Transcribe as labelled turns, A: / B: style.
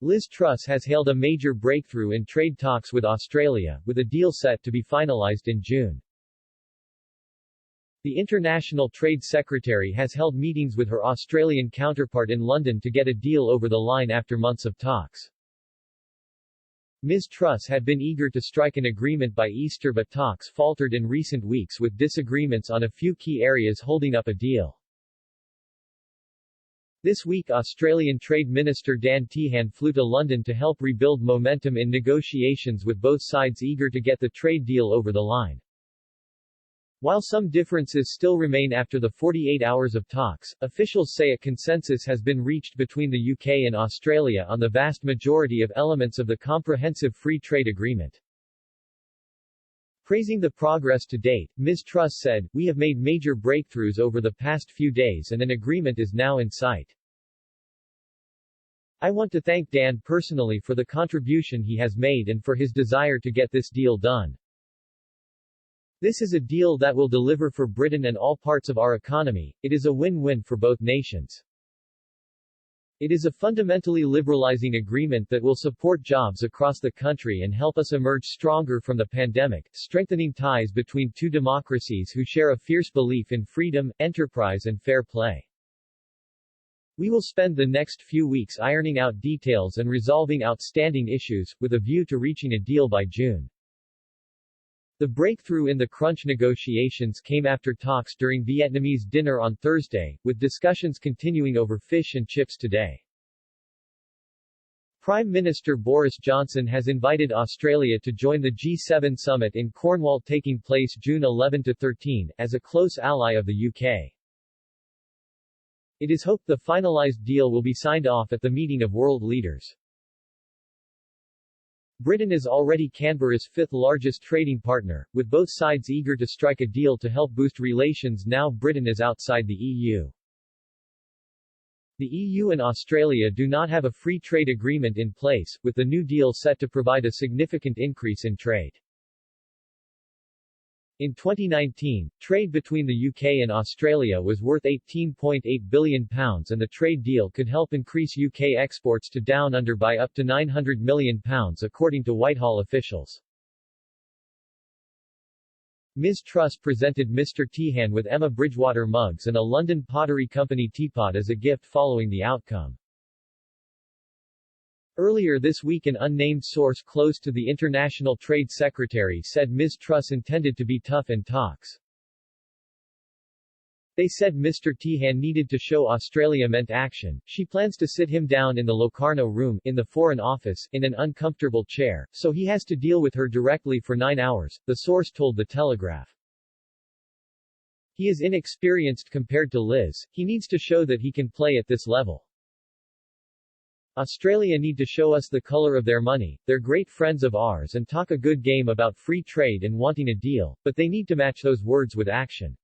A: Liz Truss has hailed a major breakthrough in trade talks with Australia, with a deal set to be finalized in June. The International Trade Secretary has held meetings with her Australian counterpart in London to get a deal over the line after months of talks. Ms. Truss had been eager to strike an agreement by Easter, but talks faltered in recent weeks with disagreements on a few key areas holding up a deal. This week Australian Trade Minister Dan Tehan flew to London to help rebuild momentum in negotiations with both sides eager to get the trade deal over the line. While some differences still remain after the 48 hours of talks, officials say a consensus has been reached between the UK and Australia on the vast majority of elements of the Comprehensive Free Trade Agreement. Praising the progress to date, Ms. Truss said, "We have made major breakthroughs over the past few days and an agreement is now in sight. I want to thank Dan personally for the contribution he has made and for his desire to get this deal done. This is a deal that will deliver for Britain and all parts of our economy. It is a win-win for both nations. It is a fundamentally liberalizing agreement that will support jobs across the country and help us emerge stronger from the pandemic, strengthening ties between two democracies who share a fierce belief in freedom, enterprise and fair play. We will spend the next few weeks ironing out details and resolving outstanding issues, with a view to reaching a deal by June." The breakthrough in the crunch negotiations came after talks during Vietnamese dinner on Thursday, with discussions continuing over fish and chips today. Prime Minister Boris Johnson has invited Australia to join the G7 summit in Cornwall taking place June 11 to 13, as a close ally of the UK. It is hoped the finalized deal will be signed off at the meeting of world leaders. Britain is already Canberra's fifth-largest trading partner, with both sides eager to strike a deal to help boost relations now Britain is outside the EU. The EU and Australia do not have a free trade agreement in place, with the new deal set to provide a significant increase in trade. In 2019, trade between the UK and Australia was worth £18.8 billion and the trade deal could help increase UK exports to Down Under by up to £900 million according to Whitehall officials. Ms. Truss presented Mr. Tehan with Emma Bridgewater mugs and a London Pottery Company teapot as a gift following the outcome. Earlier this week an unnamed source close to the International Trade Secretary said Ms. Truss intended to be tough in talks. They said Mr. Tehan needed to show Australia meant action. She plans to sit him down in the Locarno room, in the Foreign Office, in an uncomfortable chair, so he has to deal with her directly for 9 hours, the source told The Telegraph. He is inexperienced compared to Liz, he needs to show that he can play at this level. Australia need to show us the color of their money, they're great friends of ours and talk a good game about free trade and wanting a deal, but they need to match those words with action.